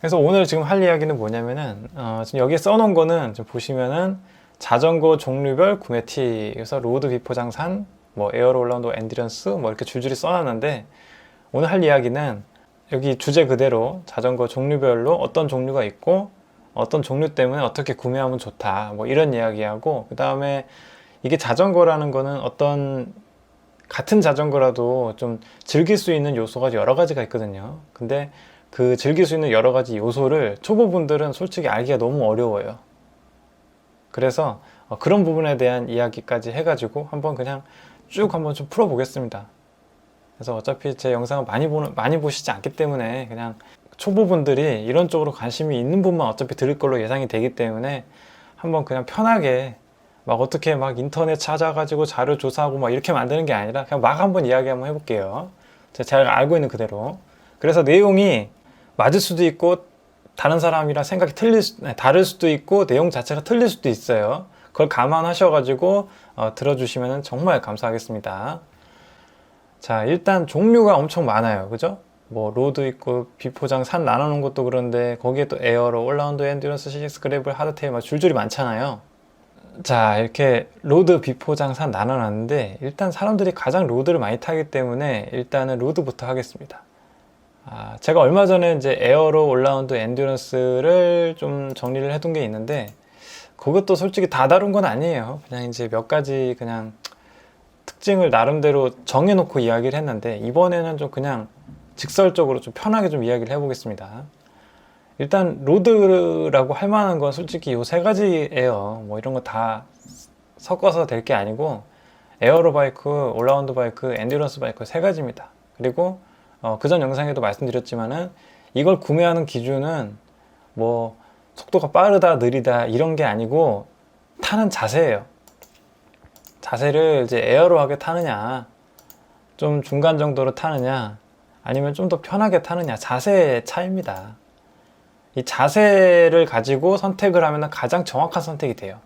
그래서 오늘 지금 할 이야기는 뭐냐면은 지금 여기에 써놓은 거는 좀 보시면은 자전거 종류별 구매 팁, 그래서 로드 비포장산, 뭐 에어로 올라운드 엔디런스 뭐 이렇게 줄줄이 써놨는데, 오늘 할 이야기는 여기 주제 그대로 자전거 종류별로 어떤 종류가 있고 어떤 종류 때문에 어떻게 구매하면 좋다, 뭐 이런 이야기하고, 그 다음에 이게 자전거라는 거는 어떤 같은 자전거라도 좀 즐길 수 있는 요소가 여러 가지가 있거든요. 근데 그 즐길 수 있는 여러 가지 요소를 초보분들은 솔직히 알기가 너무 어려워요. 그래서 그런 부분에 대한 이야기까지 해가지고 한번 그냥 쭉 한번 좀 풀어보겠습니다. 그래서 어차피 제 영상을 많이 보시지 않기 때문에 그냥 초보분들이 이런 쪽으로 관심이 있는 분만 어차피 들을 걸로 예상이 되기 때문에 한번 그냥 편하게 막 어떻게 막 인터넷 찾아가지고 자료 조사하고 막 이렇게 만드는 게 아니라 그냥 막 한번 이야기 한번 해볼게요. 제가 알고 있는 그대로. 그래서 내용이 맞을 수도 있고 다른 사람이랑 생각이 다를 수도 있고 내용 자체가 틀릴 수도 있어요. 그걸 감안하셔가지고 들어주시면 정말 감사하겠습니다. 자, 일단 종류가 엄청 많아요. 그죠? 뭐 로드 있고 비포장 산 나눠놓은 것도 그런데 거기에 또 에어로 올라운드 엔듀런스 CX 그래블 하드테일 막 줄줄이 많잖아요. 자, 이렇게 로드 비포장 산 나눠놨는데 일단 사람들이 가장 로드를 많이 타기 때문에 일단은 로드부터 하겠습니다. 제가 얼마 전에 이제 에어로 올라운드 엔듀런스를 좀 정리를 해둔 게 있는데 그것도 솔직히 다 다룬 건 아니에요. 그냥 이제 몇 가지 그냥 특징을 나름대로 정해놓고 이야기를 했는데, 이번에는 좀 그냥 직설적으로 좀 편하게 좀 이야기를 해보겠습니다. 일단 로드라고 할 만한 건 솔직히 요 세 가지예요. 뭐 이런 거 다 섞어서 될 게 아니고 에어로 바이크, 올라운드 바이크, 엔듀런스 바이크 세 가지입니다. 그리고 그전 영상에도 말씀드렸지만은 이걸 구매하는 기준은 뭐 속도가 빠르다 느리다 이런 게 아니고 타는 자세예요. 자세를 이제 에어로하게 타느냐, 좀 중간 정도로 타느냐, 아니면 좀 더 편하게 타느냐, 자세의 차이입니다. 이 자세를 가지고 선택을 하면 가장 정확한 선택이 돼요.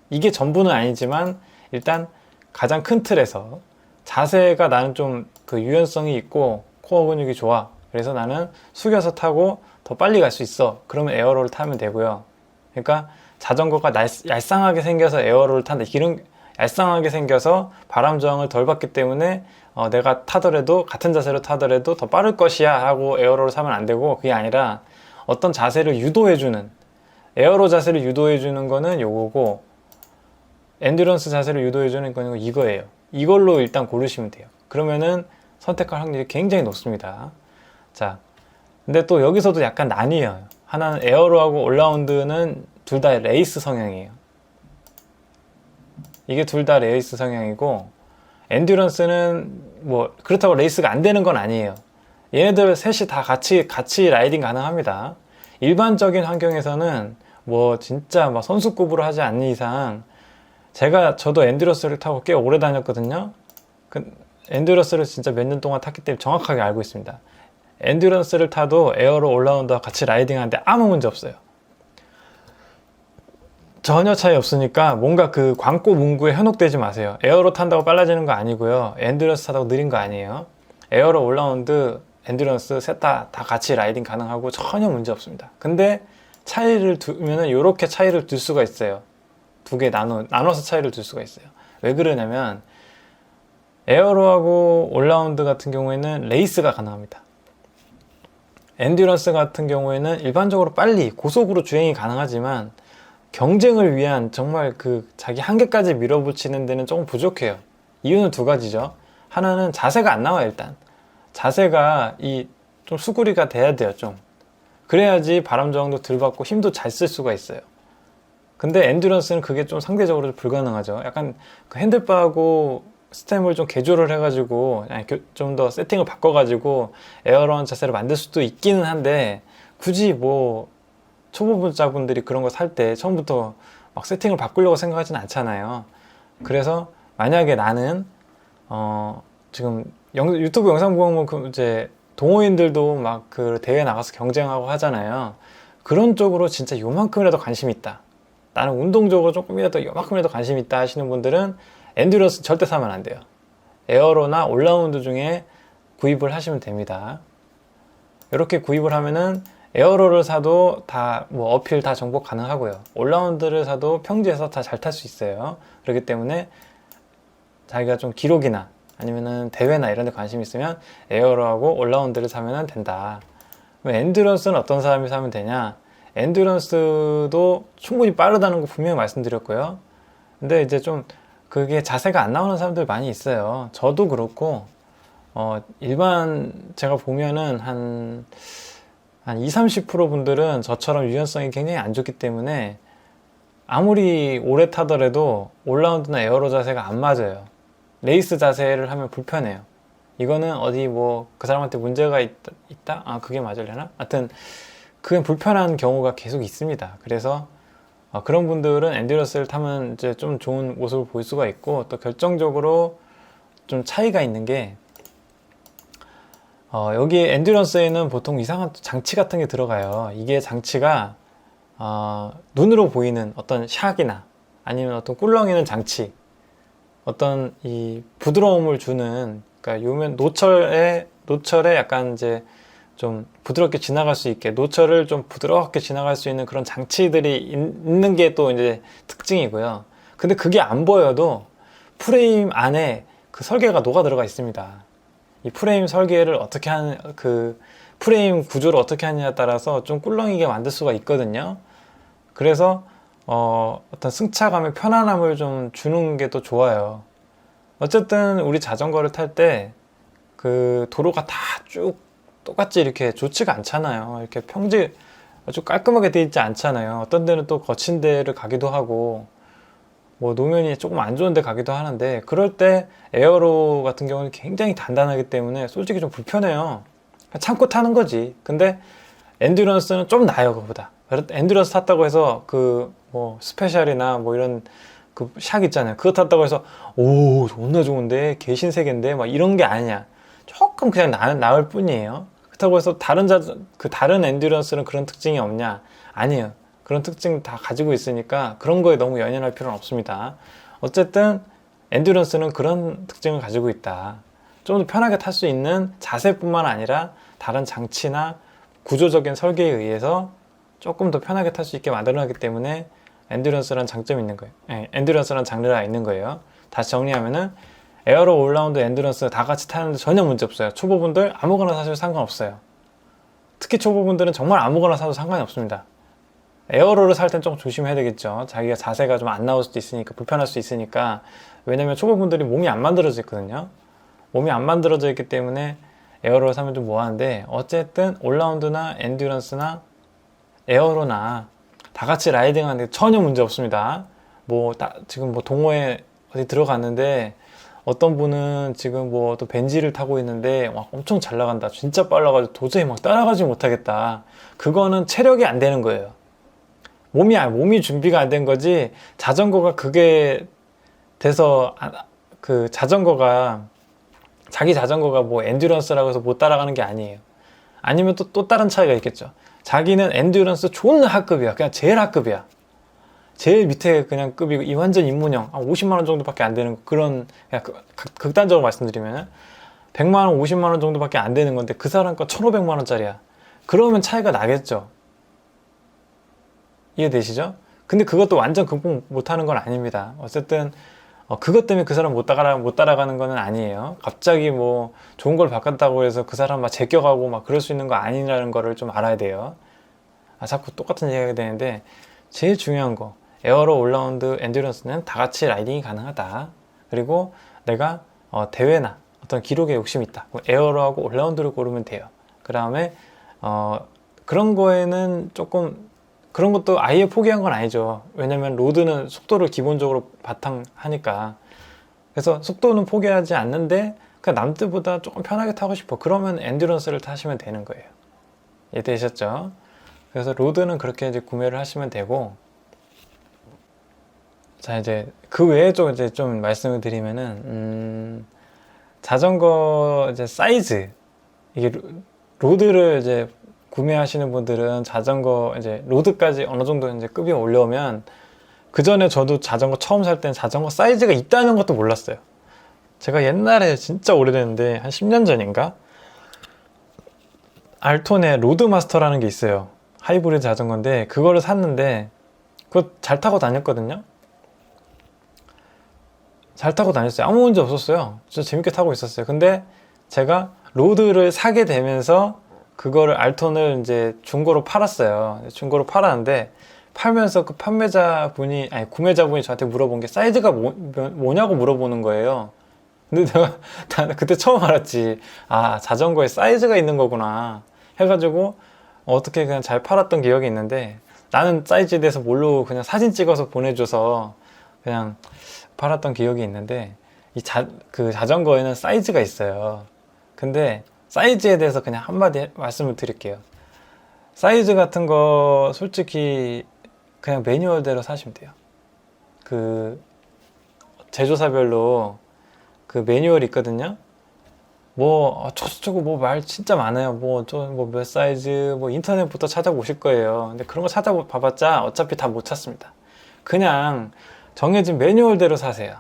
이게 전부는 아니지만 일단 가장 큰 틀에서 자세가 나는 좀 그 유연성이 있고 코어 근육이 좋아, 그래서 나는 숙여서 타고 더 빨리 갈 수 있어, 그러면 에어로를 타면 되고요. 그러니까 자전거가 얄쌍하게 생겨서 에어로를 탄다, 이런 얄쌍하게 생겨서 바람 저항을 덜 받기 때문에 내가 타더라도 같은 자세로 타더라도 더 빠를 것이야 하고 에어로를 사면 안 되고, 그게 아니라 어떤 자세를 유도해주는, 에어로 자세를 유도해주는 거는 요거고 엔듀런스 자세를 유도해주는 거는 이거예요. 이걸로 일단 고르시면 돼요. 그러면은 선택할 확률이 굉장히 높습니다. 자, 근데 또 여기서도 약간 나뉘어요. 하나는 에어로하고 올라운드는 둘 다 레이스 성향이에요. 이게 둘 다 레이스 성향이고, 엔듀런스는 뭐 그렇다고 레이스가 안 되는 건 아니에요. 얘네들 셋이 다 같이 라이딩 가능합니다. 일반적인 환경에서는 뭐 진짜 막 선수급으로 하지 않는 이상, 저도 엔듀런스를 타고 꽤 오래 다녔거든요. 엔듀런스를 진짜 몇 년 동안 탔기 때문에 정확하게 알고 있습니다. 엔듀런스를 타도 에어로 올라운드와 같이 라이딩 하는데 아무 문제 없어요. 전혀 차이 없으니까 뭔가 그 광고 문구에 현혹되지 마세요. 에어로 탄다고 빨라지는 거 아니고요. 엔듀런스 타다고 느린 거 아니에요. 에어로 올라운드, 엔듀런스 셋 다 같이 라이딩 가능하고 전혀 문제 없습니다. 근데 차이를 두면은 이렇게 차이를 둘 수가 있어요. 두 개 나눠서 차이를 둘 수가 있어요. 왜 그러냐면 에어로하고 올라운드 같은 경우에는 레이스가 가능합니다. 엔듀런스 같은 경우에는 일반적으로 빨리 고속으로 주행이 가능하지만 경쟁을 위한 정말 그 자기 한계까지 밀어붙이는 데는 조금 부족해요. 이유는 두 가지죠. 하나는 자세가 안 나와요. 일단 자세가 좀 수그리가 돼야 돼요. 좀 그래야지 바람 저항도 덜 받고 힘도 잘 쓸 수가 있어요. 근데 엔듀런스는 그게 좀 상대적으로 불가능하죠. 약간 그 핸들바하고 스템을 좀 개조를 해가지고 좀 더 세팅을 바꿔가지고 에어런 자세를 만들 수도 있기는 한데, 굳이 뭐 초보자분들이 그런 거 살 때 처음부터 막 세팅을 바꾸려고 생각하진 않잖아요. 그래서 만약에 나는 지금 유튜브 영상 보면 이제 동호인들도 막 그 대회 나가서 경쟁하고 하잖아요. 그런 쪽으로 진짜 요만큼이라도 관심 있다, 나는 운동적으로 조금이라도 요만큼이라도 관심 있다 하시는 분들은 엔듀런스 절대 사면 안 돼요. 에어로나 올라운드 중에 구입을 하시면 됩니다. 이렇게 구입을 하면은 에어로를 사도 다 뭐 어필 다 정복 가능하고요. 올라운드를 사도 평지에서 다 잘 탈 수 있어요. 그렇기 때문에 자기가 좀 기록이나 아니면은 대회나 이런 데 관심 있으면 에어로하고 올라운드를 사면 된다. 그럼 엔듀런스는 어떤 사람이 사면 되냐? 엔듀런스도 충분히 빠르다는 거 분명히 말씀드렸고요. 근데 이제 좀 그게 자세가 안 나오는 사람들 많이 있어요. 저도 그렇고 일반 제가 보면은 한 20, 30% 분들은 저처럼 유연성이 굉장히 안 좋기 때문에 아무리 오래 타더라도 올라운드나 에어로 자세가 안 맞아요. 레이스 자세를 하면 불편해요. 이거는 어디 뭐 그 사람한테 문제가 있다? 아, 그게 맞으려나? 하여튼 그게 불편한 경우가 계속 있습니다. 그래서 그런 분들은 엔듀런스를 타면 이제 좀 좋은 모습을 볼 수가 있고, 또 결정적으로 좀 차이가 있는 게 여기 엔듀런스에는 보통 이상한 장치 같은 게 들어가요. 이게 장치가 눈으로 보이는 어떤 샥이나 아니면 어떤 꿀렁이는 장치, 어떤 이 부드러움을 주는, 그러니까 요면 노철에 약간 이제 좀 부드럽게 지나갈 수 있게, 노철을 좀 부드럽게 지나갈 수 있는 그런 장치들이 있는 게 또 이제 특징이고요. 근데 그게 안 보여도 프레임 안에 그 설계가 녹아 들어가 있습니다. 이 프레임 설계를 어떻게 하는, 그 프레임 구조를 어떻게 하느냐에 따라서 좀 꿀렁이게 만들 수가 있거든요. 그래서 어떤 승차감의 편안함을 좀 주는 게 또 좋아요. 어쨌든 우리 자전거를 탈 때 그 도로가 다 쭉 똑같이 이렇게 좋지가 않잖아요. 이렇게 평지 아주 깔끔하게 돼 있지 않잖아요. 어떤 데는 또 거친 데를 가기도 하고 뭐 노면이 조금 안 좋은 데 가기도 하는데, 그럴 때 에어로 같은 경우는 굉장히 단단하기 때문에 솔직히 좀 불편해요. 참고 타는 거지. 근데 엔듀런스는 좀 나아요, 그거보다. 엔듀런스 탔다고 해서 그 뭐 스페셜이나 뭐 이런 그 샥 있잖아요. 그거 탔다고 해서 오 존나 좋은데 개신세계인데 막 이런 게 아니야. 조금 그냥 나을 뿐이에요. 그렇다고 해서 다른 엔듀런스는 그런 특징이 없냐? 아니에요. 그런 특징 다 가지고 있으니까 그런 거에 너무 연연할 필요는 없습니다. 어쨌든 엔듀런스는 그런 특징을 가지고 있다. 좀 더 편하게 탈 수 있는 자세뿐만 아니라 다른 장치나 구조적인 설계에 의해서 조금 더 편하게 탈 수 있게 만들어놨기 때문에 엔듀런스라는 장점이 있는 거예요. 엔듀런스라는 장르가 있는 거예요. 다시 정리하면은 에어로, 올라운드, 엔듀런스 다 같이 타는데 전혀 문제 없어요. 초보분들 아무거나 사셔도 상관없어요. 특히 초보분들은 정말 아무거나 사도 상관이 없습니다. 에어로를 살 땐 좀 조심해야 되겠죠. 자기가 자세가 좀 안 나올 수도 있으니까, 불편할 수 있으니까. 왜냐면 초보분들이 몸이 안 만들어져 있거든요. 몸이 안 만들어져 있기 때문에 에어로를 사면 좀 뭐하는데, 어쨌든 올라운드나 엔듀런스나 에어로나 다 같이 라이딩 하는데 전혀 문제 없습니다. 지금 뭐 동호회 어디 들어갔는데 어떤 분은 지금 뭐 또 벤지를 타고 있는데 막 엄청 잘 나간다, 진짜 빨라가지고 도저히 막 따라가지 못하겠다. 그거는 체력이 안 되는 거예요. 몸이 준비가 안 된 거지, 자전거가 그게 돼서 그 자기 자전거가 뭐 엔듀런스라고 해서 못 따라가는 게 아니에요. 아니면 또 다른 차이가 있겠죠. 자기는 엔듀런스 존나 하급이야. 그냥 제일 하급이야. 제일 밑에 그냥 급이고, 이 완전 입문형 50만 원 정도밖에 안 되는 그런, 그냥 극단적으로 말씀드리면 100만 원, 50만 원 정도밖에 안 되는 건데 그 사람 거 1,500만 원짜리야. 그러면 차이가 나겠죠. 이해되시죠? 근데 그것도 완전 극복 못하는 건 아닙니다. 어쨌든 그것 때문에 그 사람 못 따라가는 거는 아니에요. 갑자기 뭐 좋은 걸 바꿨다고 해서 그 사람 막 제껴가고 막 그럴 수 있는 거 아니라는 거를 좀 알아야 돼요. 자꾸 똑같은 얘기가 되는데, 제일 중요한 거, 에어로, 올라운드, 엔듀런스는 다 같이 라이딩이 가능하다. 그리고 내가 대회나 어떤 기록에 욕심이 있다, 에어로하고 올라운드를 고르면 돼요. 그 다음에 그런 거에는 조금, 그런 것도 아예 포기한 건 아니죠. 왜냐면 로드는 속도를 기본적으로 바탕하니까. 그래서 속도는 포기하지 않는데 그냥 남들보다 조금 편하게 타고 싶어, 그러면 엔듀런스를 타시면 되는 거예요. 이해되셨죠? 그래서 로드는 그렇게 이제 구매를 하시면 되고, 자 이제 그 외에 좀 말씀을 드리면은 자전거 이제 사이즈, 이게 로드를 이제 구매하시는 분들은 자전거 이제 로드까지 어느 정도 이제 급이 올려오면, 그 전에 저도 자전거 처음 살 땐 자전거 사이즈가 있다는 것도 몰랐어요. 제가 옛날에 진짜 오래됐는데 한 10년 전인가 알톤에 로드마스터라는 게 있어요. 하이브리드 자전거인데 그거를 샀는데 그거 잘 타고 다녔거든요. 잘 타고 다녔어요. 아무 문제 없었어요. 진짜 재밌게 타고 있었어요. 근데 제가 로드를 사게 되면서 그거를 알톤을 이제 중고로 팔았어요. 중고로 팔았는데 팔면서 그 판매자분이 아니 구매자분이 저한테 물어본 게 사이즈가 뭐냐고 물어보는 거예요. 근데 내가 그때 처음 알았지. 아, 자전거에 사이즈가 있는 거구나 해가지고 어떻게 그냥 잘 팔았던 기억이 있는데 나는 사이즈에 대해서 모르고 그냥 사진 찍어서 보내줘서 그냥 팔았던 기억이 있는데 그 자전거에는 사이즈가 있어요. 근데 사이즈에 대해서 그냥 한마디 말씀을 드릴게요. 사이즈 같은 거 솔직히 그냥 매뉴얼대로 사시면 돼요. 그 제조사별로 그 매뉴얼이 있거든요. 뭐 저거 뭐 말 진짜 많아요. 뭐 몇 사이즈 뭐 인터넷부터 찾아보실 거예요. 근데 그런 거 찾아봐봤자 어차피 다 못 찾습니다. 그냥 정해진 매뉴얼대로 사세요.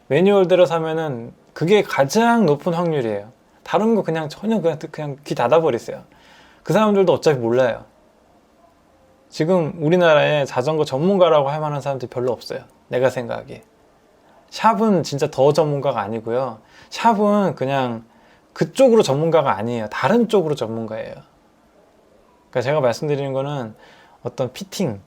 매뉴얼대로 사면은 그게 가장 높은 확률이에요. 다른 거 그냥 전혀 그냥 귀 닫아버리세요. 그 사람들도 어차피 몰라요. 지금 우리나라에 자전거 전문가라고 할 만한 사람들이 별로 없어요. 내가 생각하기에. 샵은 진짜 더 전문가가 아니고요. 샵은 그냥 그쪽으로 전문가가 아니에요. 다른 쪽으로 전문가예요. 그러니까 제가 말씀드리는 거는 어떤 피팅,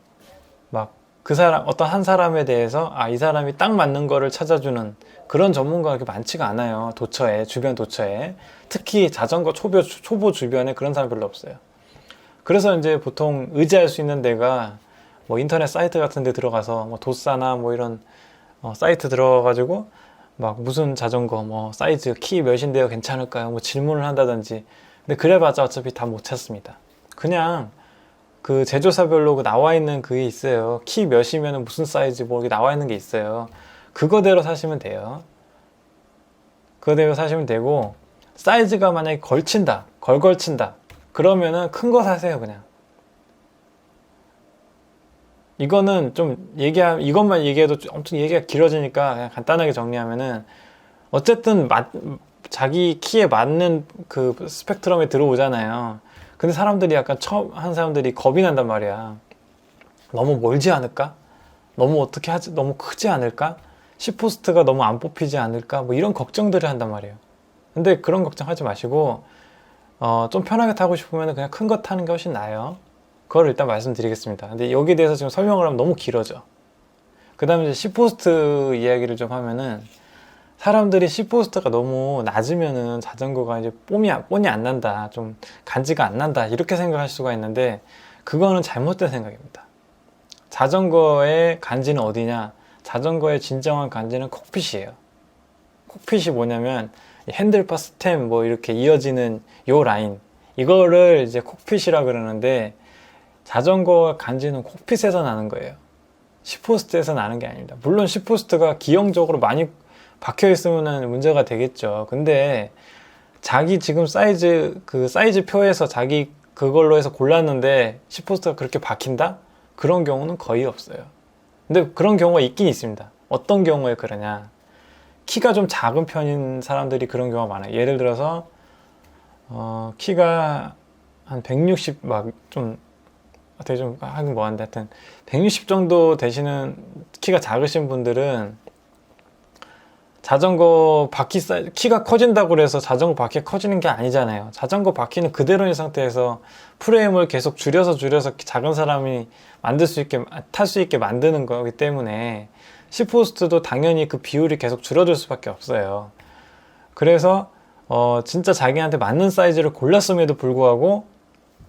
막 그 사람, 어떤 한 사람에 대해서 이 사람이 딱 맞는 거를 찾아주는 그런 전문가가 그렇게 많지가 않아요. 도처에, 주변 도처에. 특히 자전거 초보 주변에 그런 사람 별로 없어요. 그래서 이제 보통 의지할 수 있는 데가 뭐 인터넷 사이트 같은 데 들어가서 뭐 도싸나 뭐 이런 사이트 들어가가지고 막 무슨 자전거 뭐 사이즈 키 몇인데요 괜찮을까요? 뭐 질문을 한다든지. 근데 그래봤자 어차피 다 못 찾습니다. 그냥 그 제조사별로 그 나와 있는 그게 있어요. 키 몇이면 무슨 사이즈 뭐 이렇게 나와 있는 게 있어요. 그거대로 사시면 돼요. 그거대로 사시면 되고 사이즈가 만약에 걸친다 그러면은 큰 거 사세요. 그냥 이거는 좀 이것만 얘기해도 엄청 얘기가 길어지니까 그냥 간단하게 정리하면은 어쨌든 자기 키에 맞는 그 스펙트럼에 들어오잖아요. 근데 사람들이 약간 처음 한 사람들이 겁이 난단 말이야. 너무 멀지 않을까? 너무 어떻게 하지? 너무 크지 않을까? 10포스트가 너무 안 뽑히지 않을까? 뭐 이런 걱정들을 한단 말이에요. 근데 그런 걱정하지 마시고 좀 편하게 타고 싶으면 그냥 큰 거 타는 게 훨씬 나아요. 그걸 일단 말씀드리겠습니다. 근데 여기에 대해서 지금 설명을 하면 너무 길어져. 그 다음에 이제 10포스트 이야기를 좀 하면은 사람들이 10포스트가 너무 낮으면은 자전거가 이제 뽐이 안 난다. 좀 간지가 안 난다. 이렇게 생각할 수가 있는데 그거는 잘못된 생각입니다. 자전거의 간지는 어디냐? 자전거의 진정한 간지는 콕핏이에요. 콕핏이 뭐냐면 핸들바 스템 뭐 이렇게 이어지는 요 라인 이거를 이제 콕핏이라 그러는데 자전거 간지는 콕핏에서 나는 거예요. 10포스트에서 나는 게 아닙니다. 물론 10포스트가 기형적으로 많이 박혀 있으면 문제가 되겠죠. 근데 자기 지금 사이즈 표에서 자기 그걸로 해서 골랐는데 10포스트가 그렇게 박힌다? 그런 경우는 거의 없어요. 근데 그런 경우가 있긴 있습니다. 어떤 경우에 그러냐? 키가 좀 작은 편인 사람들이 그런 경우가 많아요. 예를 들어서 키가 한 160 막 좀 되게 좀 하긴 뭐한데 하여튼 160 정도 되시는 키가 작으신 분들은 자전거 바퀴 키가 커진다고 그래서 자전거 바퀴가 커지는 게 아니잖아요. 자전거 바퀴는 그대로인 상태에서 프레임을 계속 줄여서 작은 사람이 탈 수 있게 만드는 거기 때문에 10포스트도 당연히 그 비율이 계속 줄어들 수밖에 없어요. 그래서 진짜 자기한테 맞는 사이즈를 골랐음에도 불구하고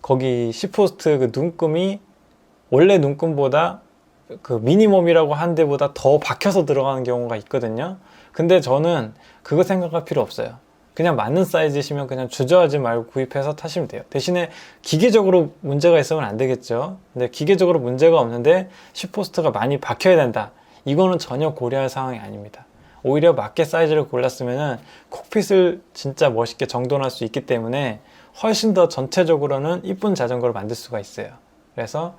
거기 10포스트 그 눈금이 원래 눈금보다 그 미니멈이라고 한 데보다 더 박혀서 들어가는 경우가 있거든요. 근데 저는 그거 생각할 필요 없어요. 그냥 맞는 사이즈시면 그냥 주저하지 말고 구입해서 타시면 돼요. 대신에 기계적으로 문제가 있으면 안 되겠죠. 근데 기계적으로 문제가 없는데 10포스트가 많이 박혀야 된다. 이거는 전혀 고려할 상황이 아닙니다. 오히려 맞게 사이즈를 골랐으면은 콕핏을 진짜 멋있게 정돈할 수 있기 때문에 훨씬 더 전체적으로는 이쁜 자전거를 만들 수가 있어요. 그래서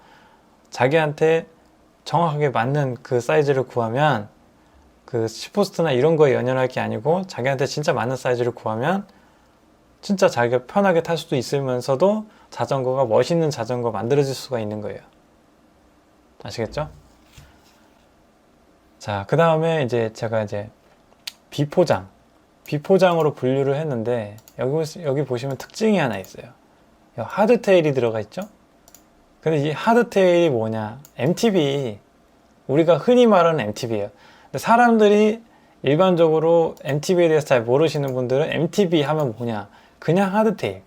자기한테 정확하게 맞는 그 사이즈를 구하면 그 10포스트나 이런 거에 연연할 게 아니고 자기한테 진짜 맞는 사이즈를 구하면 진짜 자기가 편하게 탈 수도 있으면서도 자전거가 멋있는 자전거 만들어질 수가 있는 거예요. 아시겠죠? 자, 그 다음에 이제 제가 이제 비포장으로 분류를 했는데, 여기 보시면 특징이 하나 있어요. 하드테일이 들어가 있죠? 근데 이 하드테일이 뭐냐? MTB. 우리가 흔히 말하는 MTB예요. 근데 사람들이 일반적으로 MTB에 대해서 잘 모르시는 분들은 MTB 하면 뭐냐? 그냥 하드테일.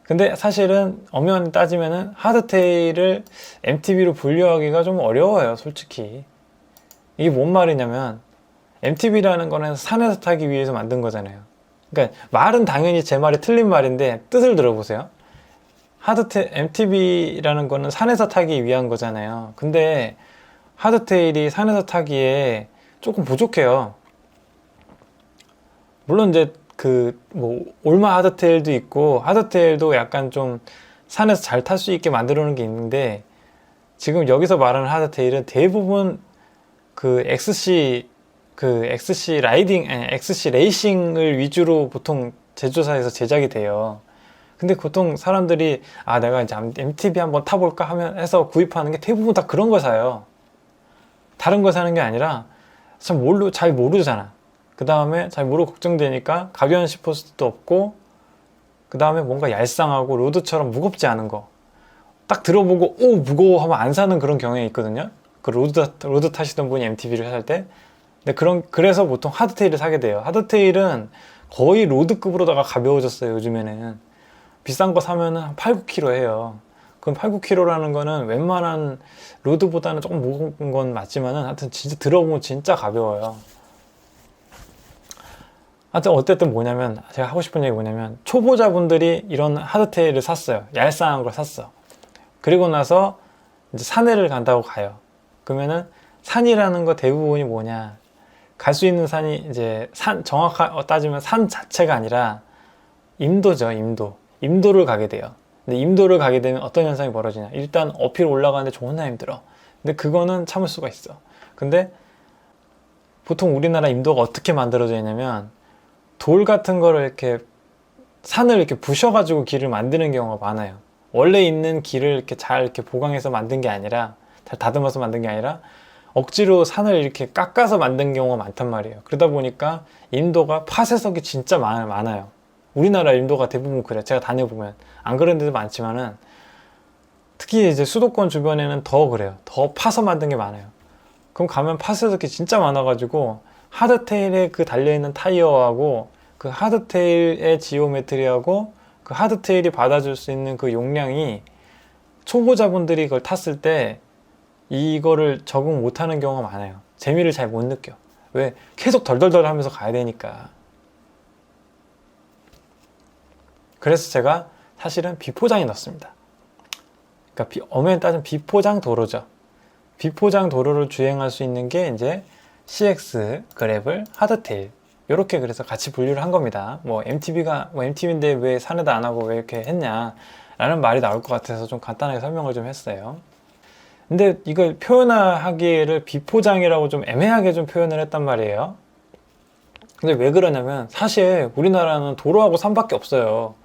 근데 사실은 엄연히 따지면은 하드테일을 MTB로 분류하기가 좀 어려워요, 솔직히. 이게 뭔 말이냐면, MTB라는 거는 산에서 타기 위해서 만든 거잖아요. 그러니까 말은 당연히 제 말이 틀린 말인데 뜻을 들어보세요. MTB라는 거는 산에서 타기 위한 거잖아요. 근데 하드테일이 산에서 타기에 조금 부족해요. 물론 이제 올마 하드테일도 있고, 하드테일도 약간 좀 산에서 잘 탈 수 있게 만들어 놓은 게 있는데, 지금 여기서 말하는 하드테일은 대부분 XC 레이싱을 위주로 보통 제조사에서 제작이 돼요. 근데 보통 사람들이 내가 이제 MTB 한번 타볼까 해서 구입하는 게 대부분 다 그런 거 사요. 다른 거 사는 게 아니라 잘 모르잖아. 그 다음에 잘 모르고 걱정되니까 가변 시포스도 없고, 그 다음에 뭔가 얄쌍하고 로드처럼 무겁지 않은 거 딱 들어보고 무거워 하면 안 사는 그런 경향이 있거든요. 로드 타시던 분이 MTB를 살 때. 근데 그래서 보통 하드테일을 사게 돼요. 하드테일은 거의 로드급으로다가 가벼워졌어요, 요즘에는. 비싼 거 사면은 한 8, 9kg 해요. 그럼 8, 9kg라는 거는 웬만한 로드보다는 조금 무거운 건 맞지만은 하여튼 진짜 들어보면 진짜 가벼워요. 하여튼 어쨌든 제가 하고 싶은 얘기 뭐냐면, 초보자분들이 이런 하드테일을 샀어요. 얄쌍한 걸 샀어. 그리고 나서 이제 산에를 간다고 가요. 그러면은 산이라는 거 대부분이 뭐냐? 갈 수 있는 산이 이제 정확하게 따지면 산 자체가 아니라 임도죠, 임도. 임도를 가게 돼요. 근데 임도를 가게 되면 어떤 현상이 벌어지냐? 일단 어필 올라가는데 존나 힘들어. 근데 그거는 참을 수가 있어. 근데 보통 우리나라 임도가 어떻게 만들어져 있냐면, 돌 같은 거를 산을 이렇게 부셔가지고 길을 만드는 경우가 많아요. 원래 있는 길을 이렇게 잘 보강해서 만든 게 아니라, 잘 다듬어서 만든 게 아니라, 억지로 산을 이렇게 깎아서 만든 경우가 많단 말이에요. 그러다 보니까 임도가 파쇄석이 진짜 많아요. 우리나라 임도가 대부분 그래요. 제가 다녀보면. 안 그런 데도 많지만은, 특히 이제 수도권 주변에는 더 그래요. 더 파서 만든 게 많아요. 그럼 가면 파쇄석이 진짜 많아가지고, 하드테일에 달려있는 타이어하고, 그 하드테일의 지오메트리하고, 그 하드테일이 받아줄 수 있는 그 용량이, 초보자분들이 그걸 탔을 때 이거를 적응 못하는 경우가 많아요. 재미를 잘 못 느껴. 왜? 계속 덜덜덜 하면서 가야 되니까. 그래서 제가 사실은 비포장에 넣습니다. 그러니까 엄연히 따지면 비포장 도로죠. 비포장 도로를 주행할 수 있는 게 이제 CX, 그래블, 하드테일, 요렇게 그래서 같이 분류를 한 겁니다. MTB인데 왜 산에다 안 하고 왜 이렇게 했냐 라는 말이 나올 것 같아서 좀 간단하게 설명을 좀 했어요. 근데 이걸 표현하기를 비포장이라고 좀 애매하게 좀 표현을 했단 말이에요. 근데 왜 그러냐면, 사실 우리나라는 도로하고 산밖에 없어요.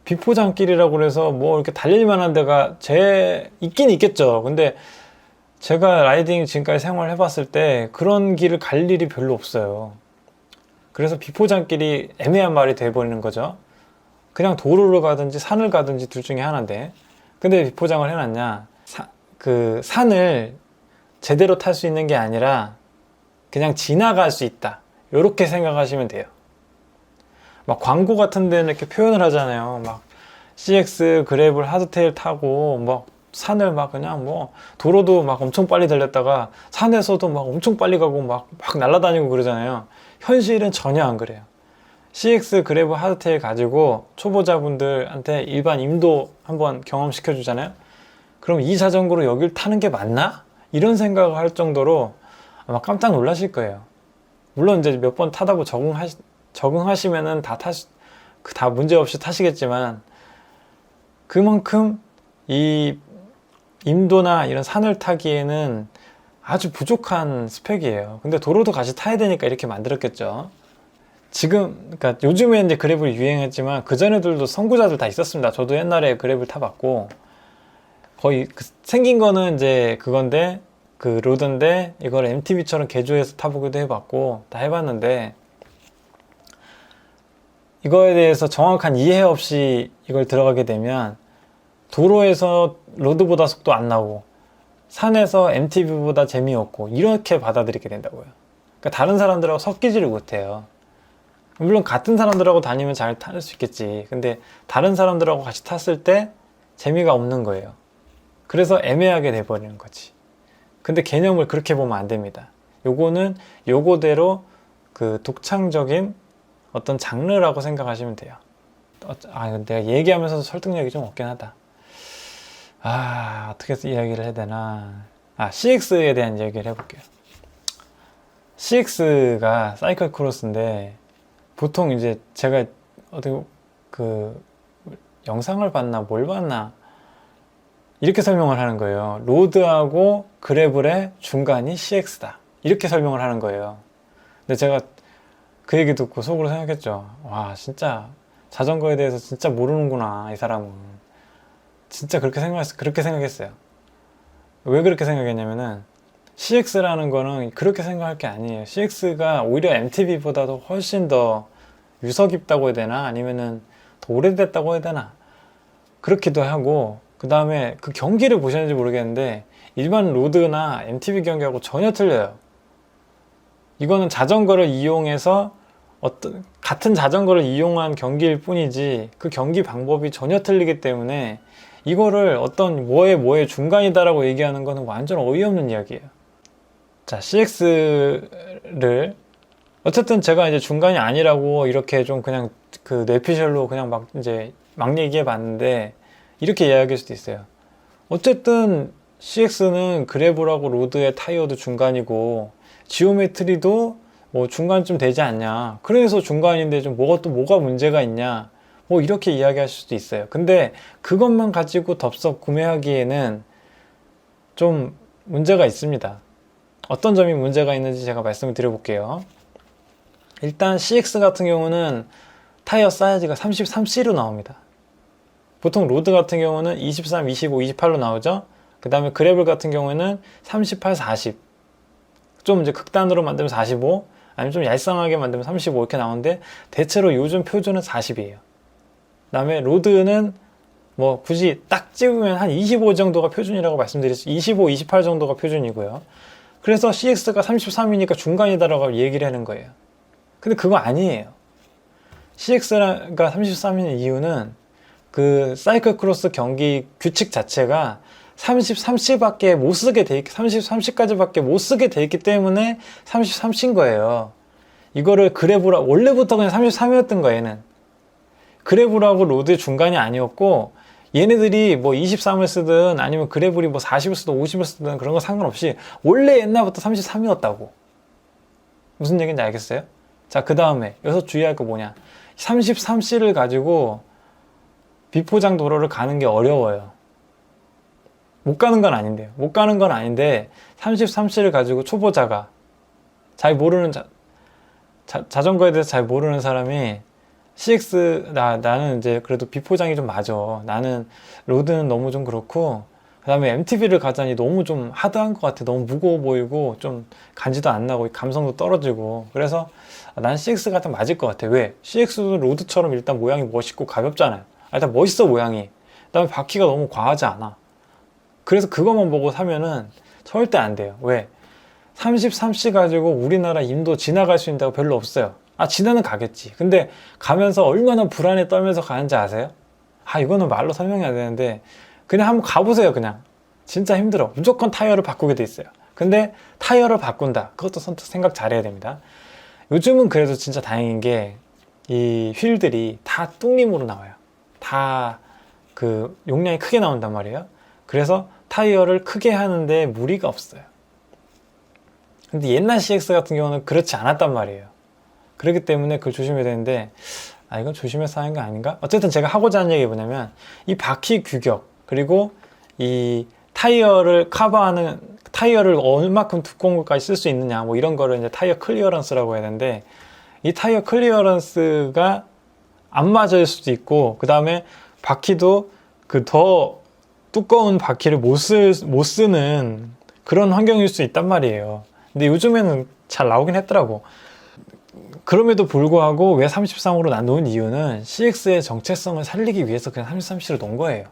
비포장길이라고 해서 이렇게 달릴 만한 데가 있긴 있겠죠. 근데 제가 라이딩 지금까지 생활해 봤을 때 그런 길을 갈 일이 별로 없어요. 그래서 비포장길이 애매한 말이 돼버리는 거죠. 그냥 도로를 가든지 산을 가든지 둘 중에 하나인데, 근데 비포장을 해놨냐? 산을 제대로 탈 수 있는 게 아니라 그냥 지나갈 수 있다, 요렇게 생각하시면 돼요. 막 광고 같은 데는 이렇게 표현을 하잖아요. 막 CX 그래블 하드테일 타고 산을 그냥 도로도 엄청 빨리 달렸다가 산에서도 엄청 빨리 가고 막 날아다니고 그러잖아요. 현실은 전혀 안 그래요. CX 그래블 하드테일 가지고 초보자분들한테 일반 임도 한번 경험시켜 주잖아요. 그럼 이 자전거로 여길 타는 게 맞나? 이런 생각을 할 정도로 아마 깜짝 놀라실 거예요. 물론 이제 몇 번 타다 보고 적응하시면은 다 문제없이 타시겠지만, 그만큼 이 임도나 이런 산을 타기에는 아주 부족한 스펙이에요. 근데 도로도 같이 타야 되니까 이렇게 만들었겠죠. 그러니까 요즘에 이제 그래블이 유행했지만 그 전에들도 선구자들 다 있었습니다. 저도 옛날에 그래블 타봤고 거의 생긴 거는 이제 그건데 그 로드인데 이걸 MTB처럼 개조해서 타보기도 해봤고 다 해봤는데 이거에 대해서 정확한 이해 없이 이걸 들어가게 되면 도로에서 로드보다 속도 안 나고 산에서 MTB보다 재미없고 이렇게 받아들이게 된다고요. 그러니까 다른 사람들하고 섞이지를 못해요. 물론 같은 사람들하고 다니면 잘 탈 수 있겠지. 근데 다른 사람들하고 같이 탔을 때 재미가 없는 거예요. 그래서 애매하게 돼버리는 거지. 근데 개념을 그렇게 보면 안 됩니다. 요거는 요거대로 그 독창적인 어떤 장르라고 생각하시면 돼요. 내가 얘기하면서도 설득력이 좀 없긴 하다. 어떻게 이야기를 해야 되나. CX에 대한 얘기를 해볼게요. CX가 사이클 크로스인데 보통 이제 제가 어디 그 영상을 봤나 뭘 봤나 이렇게 설명을 하는 거예요. 로드하고 그래블의 중간이 CX다. 이렇게 설명을 하는 거예요. 근데 제가 그 얘기 듣고 속으로 생각했죠. 와, 진짜 자전거에 대해서 진짜 모르는구나, 이 사람은. 진짜 그렇게 생각했어요. 왜 그렇게 생각했냐면은 CX라는 거는 그렇게 생각할 게 아니에요. CX가 오히려 MTB보다도 훨씬 더 유서 깊다고 해야 되나? 아니면은 더 오래됐다고 해야 되나? 그렇기도 하고, 그 다음에 그 경기를 보셨는지 모르겠는데 일반 로드나 MTB 경기하고 전혀 틀려요. 이거는 자전거를 이용해서 같은 자전거를 이용한 경기일 뿐이지 그 경기 방법이 전혀 틀리기 때문에 이거를 어떤 뭐의 중간이다라고 얘기하는 거는 완전 어이없는 이야기예요. 자, CX를 어쨌든 제가 이제 중간이 아니라고 이렇게 좀 그냥 그 뇌피셜로 그냥 막 얘기해 봤는데 이렇게 이야기할 수도 있어요. 어쨌든 CX는 그래블하고 로드의 타이어도 중간이고 지오메트리도 뭐 중간쯤 되지 않냐. 그래서 중간인데 좀 뭐가 문제가 있냐. 뭐 이렇게 이야기하실 수도 있어요. 근데 그것만 가지고 덥석 구매하기에는 좀 문제가 있습니다. 어떤 점이 문제가 있는지 제가 말씀을 드려볼게요. 일단 CX 같은 경우는 타이어 사이즈가 33C로 나옵니다. 보통 로드 같은 경우는 23, 25, 28로 나오죠. 그 다음에 그래블 같은 경우에는 38, 40. 좀 이제 극단으로 만들면 45, 아니면 좀 얄쌍하게 만들면 35 이렇게 나오는데 대체로 요즘 표준은 40이에요. 그 다음에 로드는 뭐 굳이 딱 찍으면 한 25 정도가 표준이라고 말씀드렸죠. 25, 28 정도가 표준이고요. 그래서 CX가 33이니까 중간이다라고 얘기를 하는 거예요. 근데 그거 아니에요. CX가 33인 이유는 그 사이클 크로스 경기 규칙 자체가 33C밖에 못 쓰게 돼 있기, 33C까지밖에 못 쓰게 돼 있기 때문에 33C인 거예요. 이거를 원래부터 그냥 33이었던 거예요, 얘는. 그래블하고 로드의 중간이 아니었고, 얘네들이 뭐 23을 쓰든 아니면 그래블이 뭐 40을 쓰든 50을 쓰든 그런 거 상관없이 원래 옛날부터 33이었다고. 무슨 얘기인지 알겠어요? 자, 그 다음에 여기서 주의할 거 뭐냐. 33C를 가지고 비포장 도로를 가는 게 어려워요. 못 가는 건 아닌데요. 못 가는 건 아닌데 33C를 가지고 초보자가 잘 모르는 자전거에 대해서 잘 모르는 사람이 CX 나는 이제 그래도 비포장이 좀 맞아. 나는 로드는 너무 좀 그렇고 그 다음에 MTB를 가자니 너무 좀 하드한 것 같아. 너무 무거워 보이고 좀 간지도 안 나고 감성도 떨어지고 그래서 난 CX가 딱 맞을 것 같아. 왜? CX도 로드처럼 일단 모양이 멋있고 가볍잖아요. 일단 멋있어 모양이. 그 다음에 바퀴가 너무 과하지 않아. 그래서 그것만 보고 사면은 절대 안 돼요. 왜? 33C 가지고 우리나라 인도 지나갈 수 있다고 별로 없어요. 지나는 가겠지. 근데 가면서 얼마나 불안에 떨면서 가는지 아세요? 이거는 말로 설명해야 되는데 그냥 한번 가보세요. 그냥 진짜 힘들어. 무조건 타이어를 바꾸게 돼 있어요. 근데 타이어를 바꾼다. 그것도 생각 잘해야 됩니다. 요즘은 그래도 진짜 다행인 게 이 휠들이 다 뚱림으로 나와요. 다 그 용량이 크게 나온단 말이에요. 그래서 타이어를 크게 하는데 무리가 없어요. 근데 옛날 CX 같은 경우는 그렇지 않았단 말이에요. 그렇기 때문에 그걸 조심해야 되는데 이건 조심해서 하는 게 아닌가? 어쨌든 제가 하고자 하는 얘기가 뭐냐면 이 바퀴 규격 그리고 이 타이어를 커버하는 타이어를 얼마큼 두꺼운 것까지 쓸 수 있느냐 뭐 이런 거를 이제 타이어 클리어런스라고 해야 되는데 이 타이어 클리어런스가 안 맞을 수도 있고, 그 다음에 바퀴도 그 더 두꺼운 바퀴를 못 쓰는 그런 환경일 수 있단 말이에요. 근데 요즘에는 잘 나오긴 했더라고. 그럼에도 불구하고 왜 33으로 나눈 이유는 CX의 정체성을 살리기 위해서 그냥 33C로 놓은 거예요.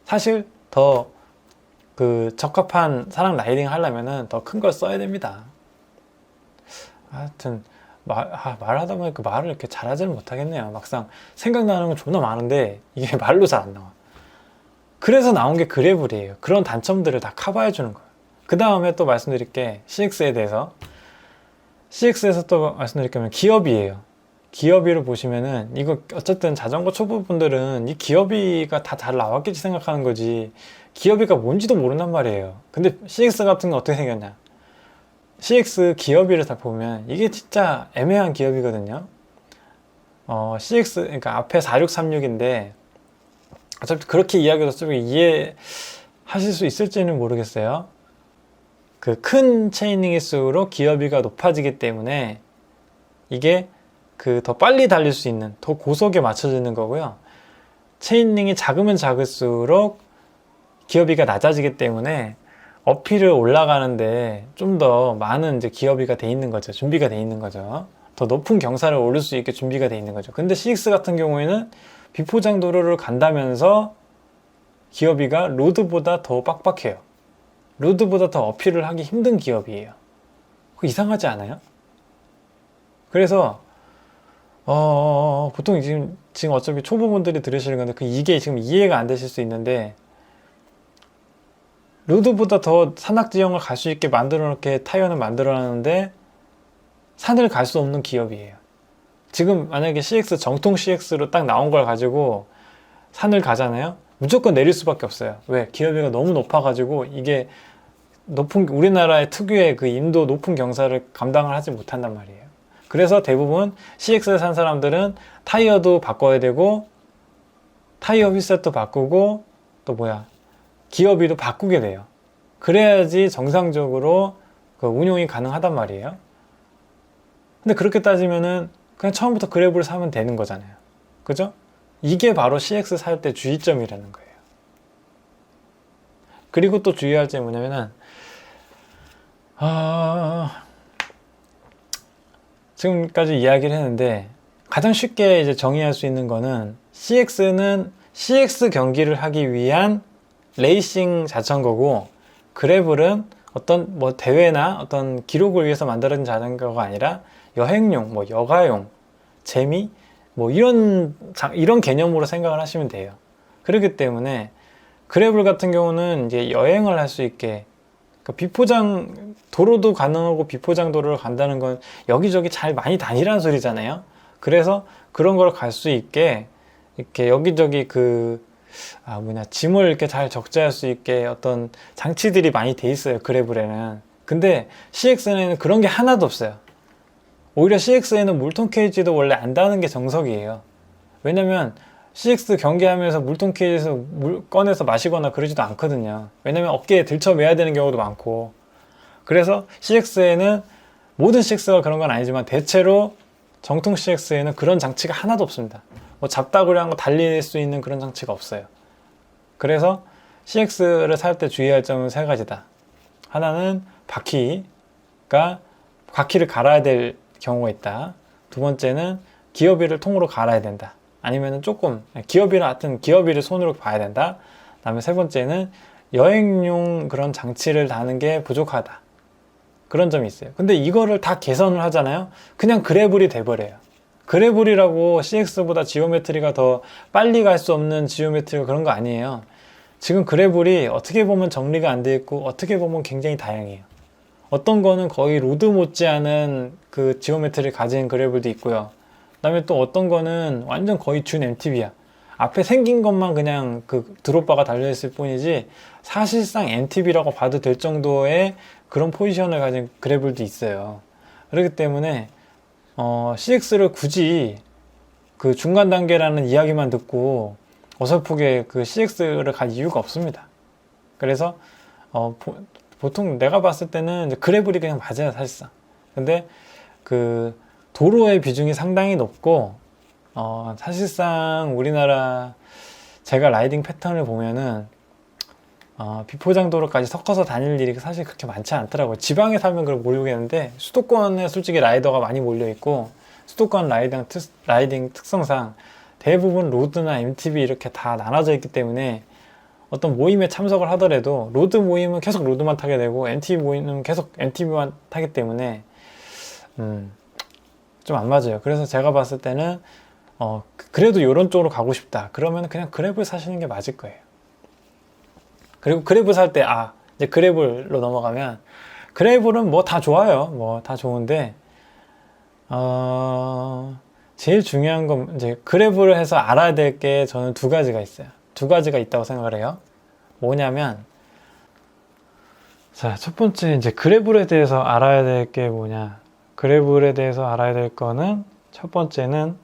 사실 더 그 적합한 사랑 라이딩 하려면은 더 큰 걸 써야 됩니다. 하여튼 말하다 보니까 말을 이렇게 잘하지는 못하겠네요. 막상 생각나는 건 존나 많은데 이게 말로 잘 안 나와. 그래서 나온 게 그래블이에요. 그런 단점들을 다 커버해 주는 거예요. 그 다음에 또 말씀드릴 게 CX에 대해서, CX에서 또 말씀드릴 거면 기어비예요. 기어비를 보시면은 이거 어쨌든 자전거 초보분들은 이 기어비가 다 잘 나왔겠지 생각하는 거지, 기어비가 뭔지도 모른단 말이에요. 근데 CX 같은 건 어떻게 생겼냐, CX 기어비를 다 보면 이게 진짜 애매한 기어비거든요. CX 그러니까 앞에 4636인데 어차피 그렇게 이야기도 좀 이해하실 수 있을지는 모르겠어요. 그 큰 체이닝일수록 기어비가 높아지기 때문에 이게 그 더 빨리 달릴 수 있는, 더 고속에 맞춰지는 거고요. 체이닝이 작으면 작을수록 기어비가 낮아지기 때문에 어필을 올라가는데 좀 더 많은 이제 기어비가 돼 있는 거죠. 준비가 돼 있는 거죠. 더 높은 경사를 오를 수 있게 준비가 돼 있는 거죠. 근데 CX 같은 경우에는 비포장 도로를 간다면서 기어비가 로드보다 더 빡빡해요. 로드보다 더 어필을 하기 힘든 기어비예요. 그거 이상하지 않아요? 그래서 보통 지금 어차피 초보분들이 들으시는 건데 이게 지금 이해가 안 되실 수 있는데, 로드보다 더 산악지형을 갈 수 있게 만들어 놓게 타이어는 만들어 놨는데 산을 갈 수 없는 기어비예요. 지금 만약에 CX 정통 CX로 딱 나온 걸 가지고 산을 가잖아요. 무조건 내릴 수밖에 없어요. 왜? 기어비가 너무 높아가지고 이게 우리나라의 특유의 그 인도 높은 경사를 감당을 하지 못한단 말이에요. 그래서 대부분 CX를 산 사람들은 타이어도 바꿔야 되고, 타이어 휠셋도 바꾸고, 또 기어비도 바꾸게 돼요. 그래야지 정상적으로 그 운용이 가능하단 말이에요. 근데 그렇게 따지면은 그냥 처음부터 그래블을 사면 되는 거잖아요. 그죠? 이게 바로 CX 살 때 주의점이라는 거예요. 그리고 또 주의할 점이 뭐냐면은, 지금까지 이야기를 했는데 가장 쉽게 이제 정의할 수 있는 거는, CX는 CX 경기를 하기 위한 레이싱 자전거고, 그래블은 어떤 대회나 어떤 기록을 위해서 만들어진 자전거가 아니라 여행용, 여가용, 재미, 이런 개념으로 생각을 하시면 돼요. 그렇기 때문에 그래블 같은 경우는 이제 여행을 할 수 있게, 비포장 도로도 가능하고 비포장 도로를 간다는 건 여기저기 잘 많이 다니라는 소리잖아요. 그래서 그런 걸 갈 수 있게 이렇게 여기저기 짐을 이렇게 잘 적재할 수 있게 어떤 장치들이 많이 돼 있어요, 그래블에는. 근데 CX에는 그런 게 하나도 없어요. 오히려 CX에는 물통 케이지도 원래 안 다는 게 정석이에요. 왜냐면 CX 경기하면서 물통 케이지에서 물 꺼내서 마시거나 그러지도 않거든요. 왜냐면 어깨에 들쳐매야 되는 경우도 많고. 그래서 CX에는, 모든 CX가 그런 건 아니지만 대체로 정통 CX에는 그런 장치가 하나도 없습니다. 잡다구리한 거 달릴 수 있는 그런 장치가 없어요. 그래서 CX를 살 때 주의할 점은 세 가지다. 하나는 바퀴를 갈아야 될 경우가 있다. 두 번째는 기어비를 통으로 갈아야 된다. 아니면은 조금 기어비를 손으로 봐야 된다. 그다음에 세 번째는 여행용 그런 장치를 다는 게 부족하다. 그런 점이 있어요. 근데 이거를 다 개선을 하잖아요. 그냥 그래블이 돼버려요. 그래블이라고 CX보다 지오메트리가 더 빨리 갈 수 없는 지오메트리가 그런 거 아니에요. 지금 그래블이 어떻게 보면 정리가 안 돼 있고 어떻게 보면 굉장히 다양해요. 어떤 거는 거의 로드 못지않은 그 지오메트리를 가진 그래블도 있고요. 그 다음에 또 어떤 거는 완전 거의 준 MTB야. 앞에 생긴 것만 그냥 그 드롭바가 달려있을 뿐이지 사실상 MTB라고 봐도 될 정도의 그런 포지션을 가진 그래블도 있어요. 그렇기 때문에 CX를 굳이 그 중간 단계라는 이야기만 듣고 어설프게 그 CX를 갈 이유가 없습니다. 그래서 보통 내가 봤을 때는 이제 그래블이 그냥 맞아요, 사실상. 근데 그 도로의 비중이 상당히 높고 사실상 우리나라 제가 라이딩 패턴을 보면은 비포장 도로까지 섞어서 다닐 일이 사실 그렇게 많지 않더라고요. 지방에 살면 그걸 모르겠는데 수도권에 솔직히 라이더가 많이 몰려있고 수도권 라이딩 특성상 대부분 로드나 MTB 이렇게 다 나눠져 있기 때문에 어떤 모임에 참석을 하더라도 로드 모임은 계속 로드만 타게 되고 MTB 모임은 계속 MTB만 타기 때문에 좀 안 맞아요. 그래서 제가 봤을 때는 그래도 이런 쪽으로 가고 싶다 그러면 그냥 그랩을 사시는 게 맞을 거예요. 그리고 그랩을 살 때 이제 그랩으로 넘어가면 그랩은 뭐 다 좋아요. 뭐 다 좋은데 제일 중요한 건 이제 그랩을 해서 알아야 될 게 저는 두 가지가 있어요. 두 가지가 있다고 생각을 해요. 뭐냐면 자, 첫 번째 이제 그랩을에 대해서 알아야 될 게 뭐냐. 그래블에 대해서 알아야 될 거는 첫 번째는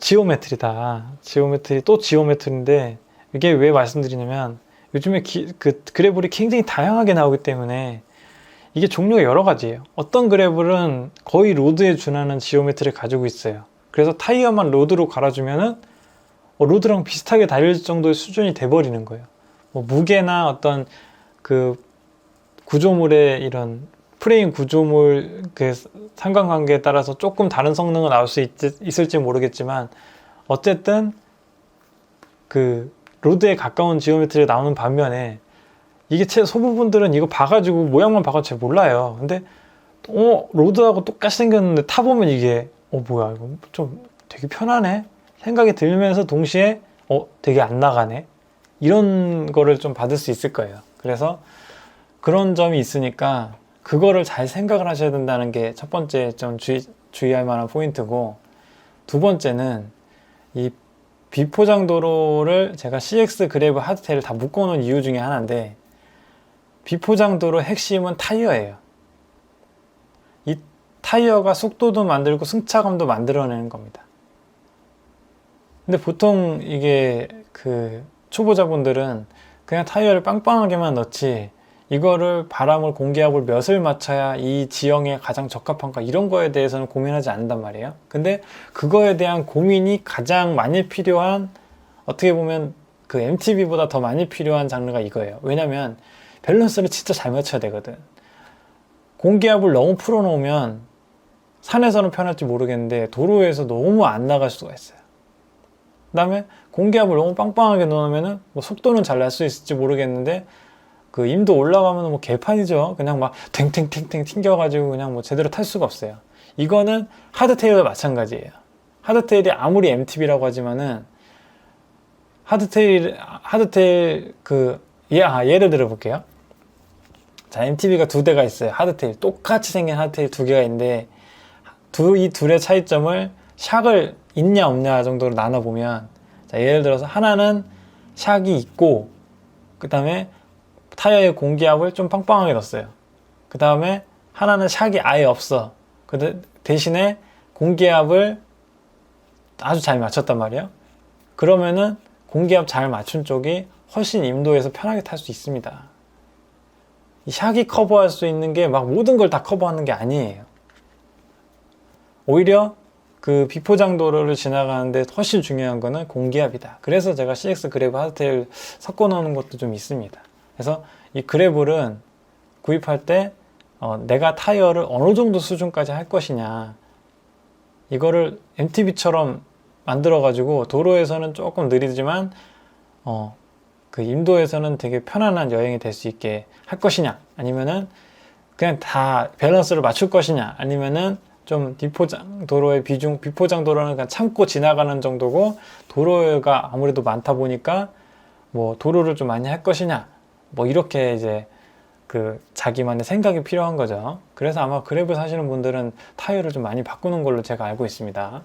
지오메트리다. 또 지오메트리인데 이게 왜 말씀드리냐면 요즘에 그래블이 굉장히 다양하게 나오기 때문에 이게 종류가 여러 가지예요. 어떤 그래블은 거의 로드에 준하는 지오메트리를 가지고 있어요. 그래서 타이어만 로드로 갈아주면은 로드랑 비슷하게 달릴 정도의 수준이 돼버리는 거예요. 뭐 무게나 어떤 그 구조물의 이런 프레임 구조물 그 상관관계에 따라서 조금 다른 성능은 나올 수 있을지 모르겠지만 어쨌든 그 로드에 가까운 지오메트리가 나오는 반면에 이게 소부분들은 이거 봐가지고 모양만 봐가지고 잘 몰라요. 근데 로드하고 똑같이 생겼는데 타보면 이게 뭐야 이거 좀 되게 편하네 생각이 들면서 동시에 되게 안 나가네 이런 거를 좀 받을 수 있을 거예요. 그래서 그런 점이 있으니까 그거를 잘 생각을 하셔야 된다는 게 첫 번째 좀 주의할 만한 포인트고, 두 번째는 이 비포장 도로를 제가 CX 그래브 하드테일을 다 묶어놓은 이유 중에 하나인데, 비포장 도로 핵심은 타이어예요. 이 타이어가 속도도 만들고 승차감도 만들어내는 겁니다. 근데 보통 이게 그 초보자분들은 그냥 타이어를 빵빵하게만 넣지 이거를 바람을 공기압을 몇을 맞춰야 이 지형에 가장 적합한가 이런 거에 대해서는 고민하지 않는단 말이에요. 근데 그거에 대한 고민이 가장 많이 필요한, 어떻게 보면 그 MTB보다 더 많이 필요한 장르가 이거예요. 왜냐면 밸런스를 진짜 잘 맞춰야 되거든. 공기압을 너무 풀어놓으면 산에서는 편할지 모르겠는데 도로에서 너무 안 나갈 수가 있어요. 그 다음에 공기압을 너무 빵빵하게 넣으면은 뭐 속도는 잘 날 수 있을지 모르겠는데 그 임도 올라가면 뭐 개판이죠. 그냥 막 탱탱탱탱 튕겨가지고 그냥 뭐 제대로 탈 수가 없어요. 이거는 하드테일도 마찬가지예요. 하드테일이 아무리 MTB라고 하지만은 하드테일 예를 들어 볼게요. 자, MTB가 두 대가 있어요. 하드테일 똑같이 생긴 하드테일 두 개가 있는데 이 둘의 차이점을 샥을 있냐 없냐 정도로 나눠보면, 자, 예를 들어서 하나는 샥이 있고 그 다음에 타이어의 공기압을 좀 빵빵하게 넣었어요. 그 다음에 하나는 샥이 아예 없어. 대신에 공기압을 아주 잘 맞췄단 말이에요. 그러면은 공기압 잘 맞춘 쪽이 훨씬 임도에서 편하게 탈 수 있습니다. 이 샥이 커버할 수 있는 게 막 모든 걸 다 커버하는 게 아니에요. 오히려 그 비포장 도로를 지나가는데 훨씬 중요한 거는 공기압이다. 그래서 제가 CX 그래브 하드테일 섞어 놓는 것도 좀 있습니다. 그래서 이 그래블은 구입할 때 내가 타이어를 어느 정도 수준까지 할 것이냐, 이거를 MTB처럼 만들어 가지고 도로에서는 조금 느리지만 그 임도에서는 되게 편안한 여행이 될 수 있게 할 것이냐, 아니면은 그냥 다 밸런스를 맞출 것이냐, 아니면은 좀 비포장 도로의 비포장 도로는 그냥 참고 지나가는 정도고 도로가 아무래도 많다 보니까 뭐 도로를 좀 많이 할 것이냐, 뭐 이렇게 이제 그 자기만의 생각이 필요한 거죠. 그래서 아마 그랩을 사시는 분들은 타이어를 좀 많이 바꾸는 걸로 제가 알고 있습니다.